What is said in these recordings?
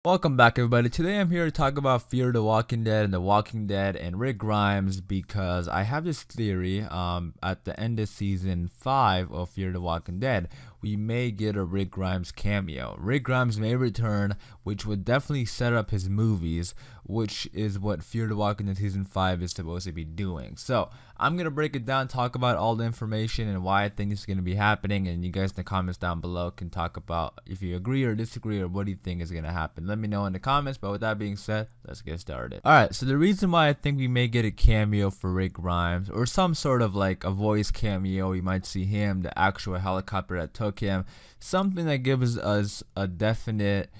Welcome back, everybody. Today I'm here to talk about Fear the Walking Dead and The Walking Dead and Rick Grimes because I have this theory. At the end of season 5 of Fear the Walking Dead, we may get a Rick Grimes cameo. Rick Grimes may return, which would definitely set up his movies, which is what Fear the Walking Dead season 5 is supposed to be doing. So I'm gonna break it down, talk about all the information and why I think it's gonna be happening, and you guys in the comments down below can talk about if you agree or disagree or what do you think is gonna happen. Let me know in the comments. But with that being said, let's get started. Alright, so the reason why I think we may get a cameo for Rick Grimes, or some sort of like a voice cameo, we might see him, the actual helicopter that took him, something that gives us a definite,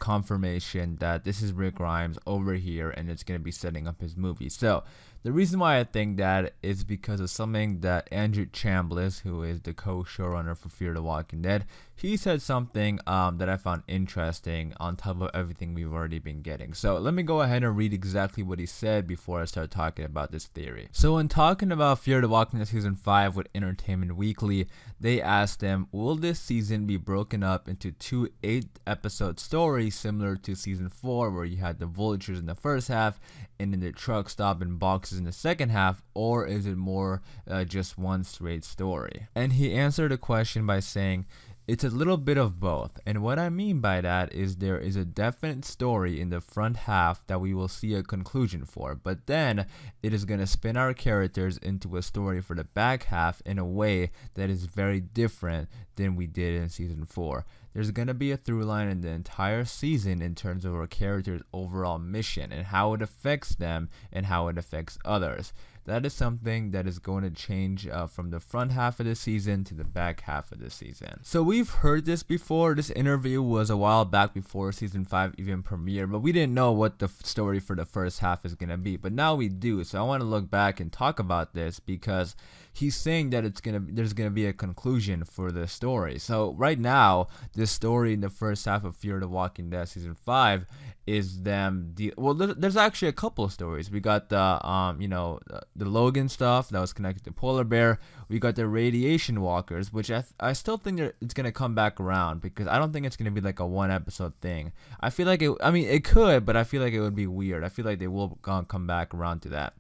confirmation that this is Rick Grimes over here and it's going to be setting up his movie. So the reason why I think that is because of something that Andrew Chambliss, who is the co-showrunner for Fear the Walking Dead, he said something that I found interesting on top of everything we've already been getting. So let me go ahead and read exactly what he said before I start talking about this theory. So when talking about Fear the Walking Dead season 5 with Entertainment Weekly, they asked him, will this season be broken up into two 8-episode stories similar to season 4, where you had the vultures in the first half and then the truck stop and boxes in the second half, or is it more just one straight story? And he answered the question by saying, it's a little bit of both, and what I mean by that is there is a definite story in the front half that we will see a conclusion for, but then it is going to spin our characters into a story for the back half in a way that is very different than we did in season 4. There's going to be a through line in the entire season in terms of our characters' overall mission and how it affects them and how it affects others. That is something that is going to change from the front half of the season to the back half of the season. So we've heard this before. This interview was a while back before season 5 even premiered, but we didn't know what the story for the first half is going to be. But now we do. So I want to look back and talk about this because he's saying that there's going to be a conclusion for the story. So right now, this story in the first half of Fear the Walking Dead season 5 is them there's actually a couple of stories. We got the Logan stuff that was connected to Polar Bear. We got the radiation walkers, which I still think it's gonna come back around, because I don't think it's gonna be like a 1-episode thing. I feel like it could, but I feel like it would be weird. I feel like they will come back around to that.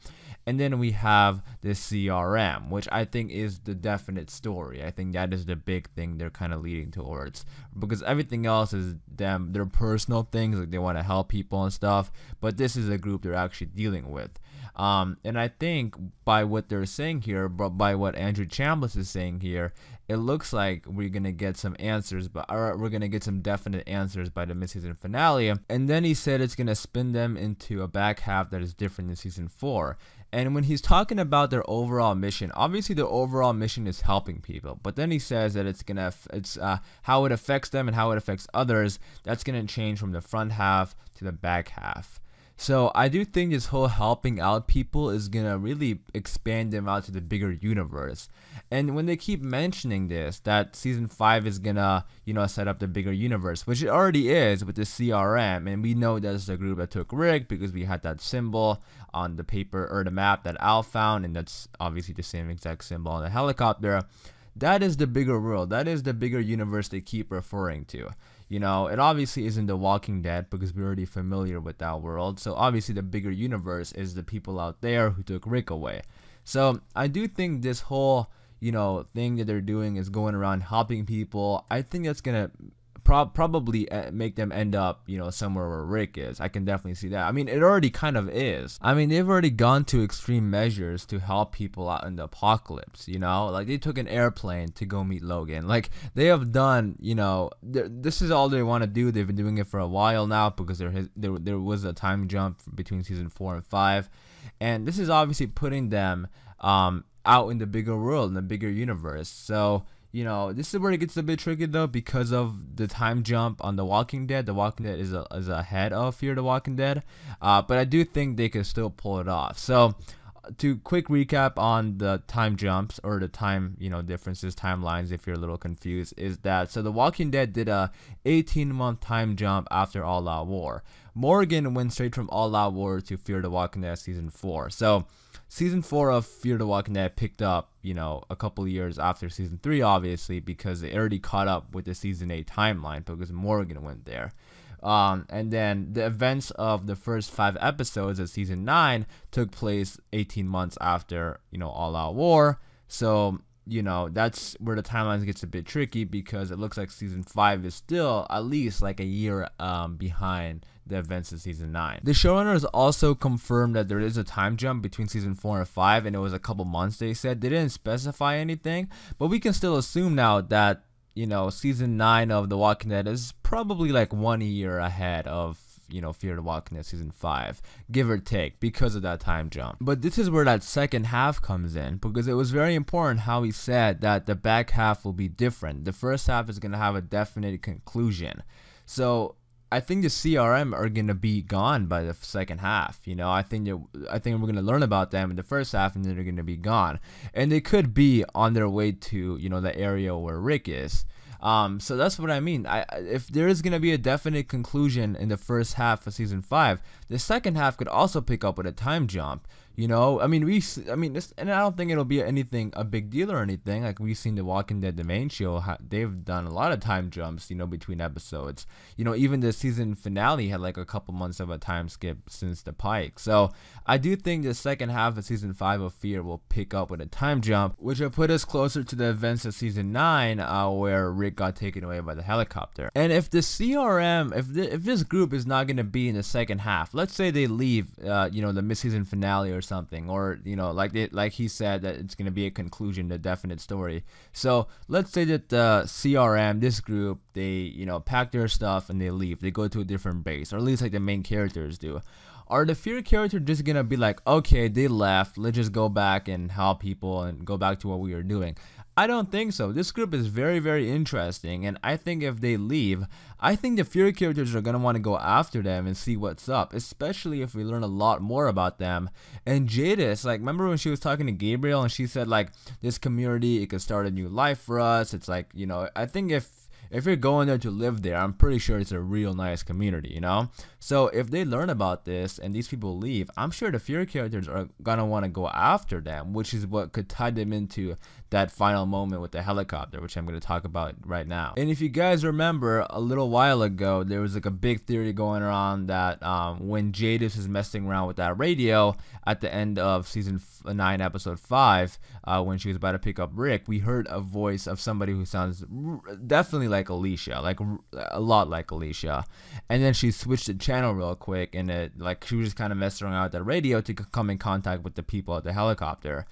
And then we have this CRM, which I think is the definite story. I think that is the big thing they're kind of leading towards, because everything else is their personal things, like they want to help people and stuff, but this is a group they're actually dealing with. And I think by what they're saying here, but by what Andrew Chambliss is saying here, it looks like we're gonna get some answers, we're gonna get some definite answers by the mid-season finale. And then he said it's gonna spin them into a back half that is different than season 4. And when he's talking about their overall mission, obviously their overall mission is helping people, but then he says that it's how it affects them and how it affects others. That's gonna change from the front half to the back half. So I do think this whole helping out people is gonna really expand them out to the bigger universe. And when they keep mentioning this, that season 5 is gonna, set up the bigger universe, which it already is with the CRM, and we know that's the group that took Rick because we had that symbol on the paper or the map that Al found, and that's obviously the same exact symbol on the helicopter. That is the bigger world. That is the bigger universe they keep referring to. It obviously isn't The Walking Dead because we're already familiar with that world. So obviously the bigger universe is the people out there who took Rick away. So I do think this whole, thing that they're doing is going around helping people. I think that's going to probably make them end up, somewhere where Rick is. I can definitely see that. I mean, it already kind of is. I mean, they've already gone to extreme measures to help people out in the apocalypse, like they took an airplane to go meet Logan. Like they have done, this is all they want to do. They've been doing it for a while now because there was a time jump between season 4 and 5, and this is obviously putting them out in the bigger world, in the bigger universe. So this is where it gets a bit tricky though, because of the time jump on The Walking Dead. The Walking Dead is ahead of Fear the Walking Dead, but I do think they could still pull it off. So to quick recap on the time jumps or the time differences, timelines, if you're a little confused, is that so The Walking Dead did a 18-month time jump after All Out War. Morgan went straight from All Out War to Fear the Walking Dead season 4. So season 4 of Fear the Walking Dead picked up, a couple of years after season 3, obviously, because they already caught up with the season 8 timeline because Morgan went there. And then the events of the first 5 episodes of season 9 took place 18 months after, All Out War. So, that's where the timelines gets a bit tricky, because it looks like season 5 is still at least like a year behind the events of season 9. The showrunners also confirmed that there is a time jump between season 4 and 5, and it was a couple months, they said. They didn't specify anything, but we can still assume now that, season 9 of The Walking Dead is probably like 1 year ahead of, Fear the Walking Dead season 5, give or take, because of that time jump. But this is where that second half comes in, because it was very important how he said that the back half will be different. The first half is going to have a definite conclusion. So I think the CRM are going to be gone by the second half. I think we're going to learn about them in the first half, and then they're going to be gone. And they could be on their way to, the area where Rick is. So that's what I mean. If there is going to be a definite conclusion in the first half of season 5, the second half could also pick up with a time jump. And I don't think it'll be a big deal or anything. Like, we've seen The Walking Dead, the main show, they've done a lot of time jumps, between episodes. Even the season finale had like a couple months of a time skip since the Pike. So I do think the second half of season 5 of Fear will pick up with a time jump, which will put us closer to the events of season 9, where Rick got taken away by the helicopter. And if the CRM, if this group is not going to be in the second half, let's say they leave, the mid-season finale or something, or like he said that it's going to be a conclusion, a definite story. So let's say that the CRM, this group, they pack their stuff and they leave, they go to a different base, or at least like the main characters do. Are the Fear characters just gonna be like, okay, they left, let's just go back and help people and go back to what we were doing? I don't think so. This group is very, very interesting, and I think if they leave, I think the Fury characters are going to want to go after them and see what's up, especially if we learn a lot more about them. And Jadis, like, remember when she was talking to Gabriel and she said, like, this community, it could start a new life for us. It's like, I think if you're going there to live there, I'm pretty sure it's a real nice community, So if they learn about this and these people leave, I'm sure the Fury characters are gonna want to go after them, which is what could tie them into that final moment with the helicopter, which I'm going to talk about right now. And if you guys remember, a little while ago, there was like a big theory going around that when Jadis is messing around with that radio at the end of season 9, episode 5, when she was about to pick up Rick, we heard a voice of somebody who sounds definitely like Alicia, like a lot like Alicia. And then she switched the channel real quick, and she was just kind of messing around with that radio to come in contact with the people at the helicopter.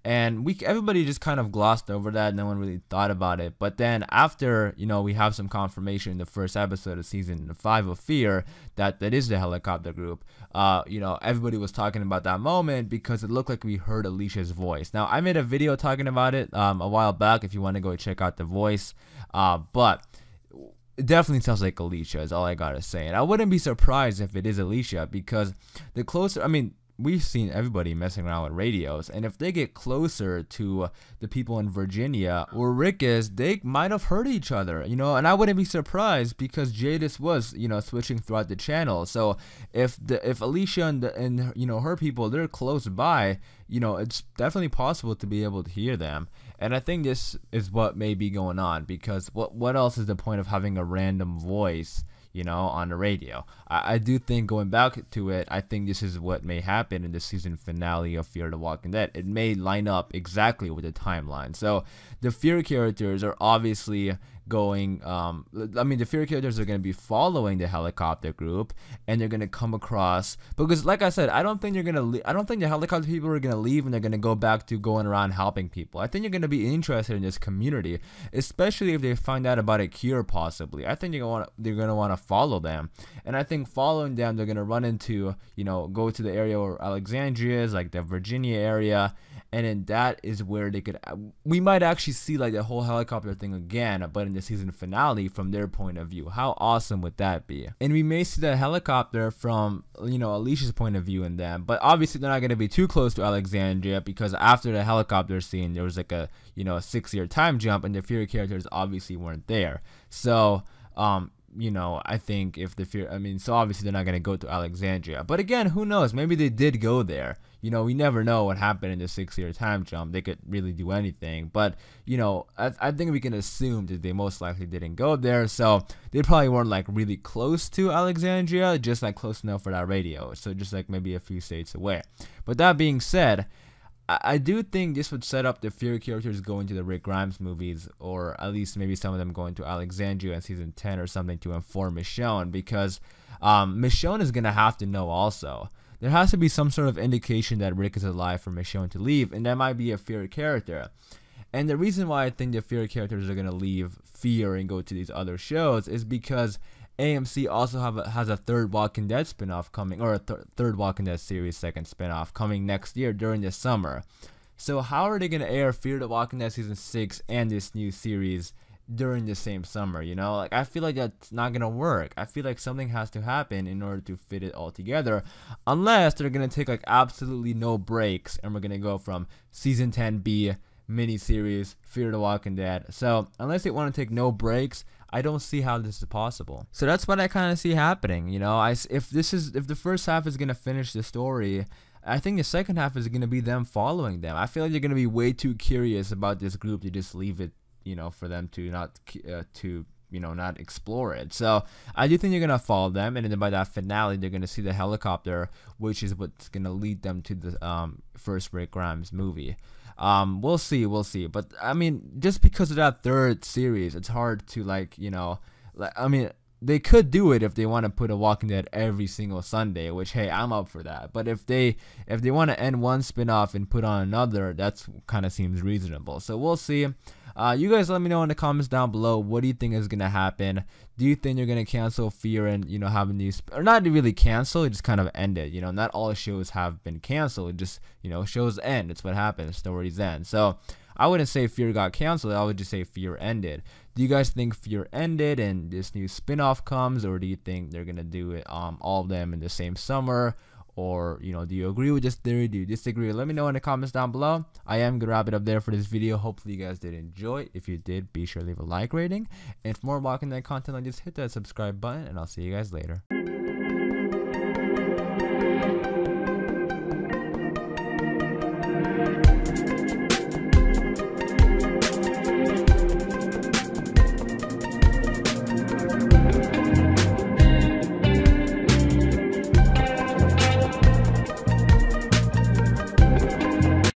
And everybody just kind of glossed over that. No one really thought about it. But then after, we have some confirmation in the first episode of season 5 of Fear that is the helicopter group. Everybody was talking about that moment because it looked like we heard Alicia's voice. Now, I made a video talking about it a while back if you want to go check out the voice. But it definitely sounds like Alicia is all I gotta say. And I wouldn't be surprised if it is Alicia, because the closer, we've seen everybody messing around with radios, and if they get closer to the people in Virginia where Rick is, they might have heard each other, and I wouldn't be surprised because Jadis was, switching throughout the channel. So if Alicia and her people, they're close by, it's definitely possible to be able to hear them. And I think this is what may be going on, because what else is the point of having a random voice on the radio? I do think, going back to it, I think this is what may happen in the season finale of Fear the Walking Dead. It may line up exactly with the timeline. So the Fear characters are obviously going, the Fear characters are going to be following the helicopter group, and they're going to come across, because like I said, I don't think the helicopter people are going to leave and they're going to go back to going around helping people. I think you're going to be interested in this community, especially if they find out about a cure possibly. I think they're going to want to follow them, and I think following them, they're going to run into, go to the area where Alexandria is, like the Virginia area, and then that is where we might actually see like the whole helicopter thing again, but in the season finale from their point of view. How awesome would that be? And we may see the helicopter from, Alicia's point of view in them, but obviously they're not going to be too close to Alexandria, because after the helicopter scene, there was like a 6-year time jump, and the Fury characters obviously weren't there. So, I think if the Fear, I mean, so obviously they're not going to go to Alexandria. But again, who knows? Maybe they did go there. We never know what happened in the 6-year time jump. They could really do anything. But, I think we can assume that they most likely didn't go there. So they probably weren't like really close to Alexandria, just like close enough for that radio. So just like maybe a few states away. But that being said, I do think this would set up the Fear characters going to the Rick Grimes movies, or at least maybe some of them going to Alexandria in season 10 or something to inform Michonne, because Michonne is going to have to know also. There has to be some sort of indication that Rick is alive for Michonne to leave, and that might be a Fear character. And the reason why I think the Fear characters are going to leave Fear and go to these other shows is because AMC also has a third Walking Dead spinoff coming, or a third Walking Dead series second spinoff coming next year during the summer. So how are they going to air Fear the Walking Dead season 6 and this new series during the same summer? Like, I feel like that's not going to work. I feel like something has to happen in order to fit it all together, unless they're going to take like absolutely no breaks and we're going to go from season 10B miniseries Fear the Walking Dead. So unless they want to take no breaks, I don't see how this is possible. So that's what I kind of see happening. If the first half is gonna finish the story, I think the second half is gonna be them following them. I feel like they're gonna be way too curious about this group to just leave it, for them to not explore it. So I do think you're gonna follow them, and then by that finale, they're gonna see the helicopter, which is what's gonna lead them to the first Rick Grimes movie. We'll see. But I mean, just because of that third series, it's hard to they could do it if they want to put a Walking Dead every single Sunday, which, hey, I'm up for that. But if they want to end one spinoff and put on another, that's kind of seems reasonable. So we'll see. You guys let me know in the comments down below, what do you think is gonna happen? Do you think they're gonna cancel Fear and have a new or not really cancel, it just kind of end it? Not all shows have been canceled, it just shows end. It's what happens, stories end. So I wouldn't say Fear got canceled, I would just say Fear ended. Do you guys think Fear ended and this new spin-off comes, or do you think they're gonna do it all of them in the same summer? Or, do you agree with this theory? Do you disagree? Let me know in the comments down below. I am going to wrap it up there for this video. Hopefully you guys did enjoy. If you did, be sure to leave a like rating. And for more Walking Dead content like this, hit that subscribe button, and I'll see you guys later.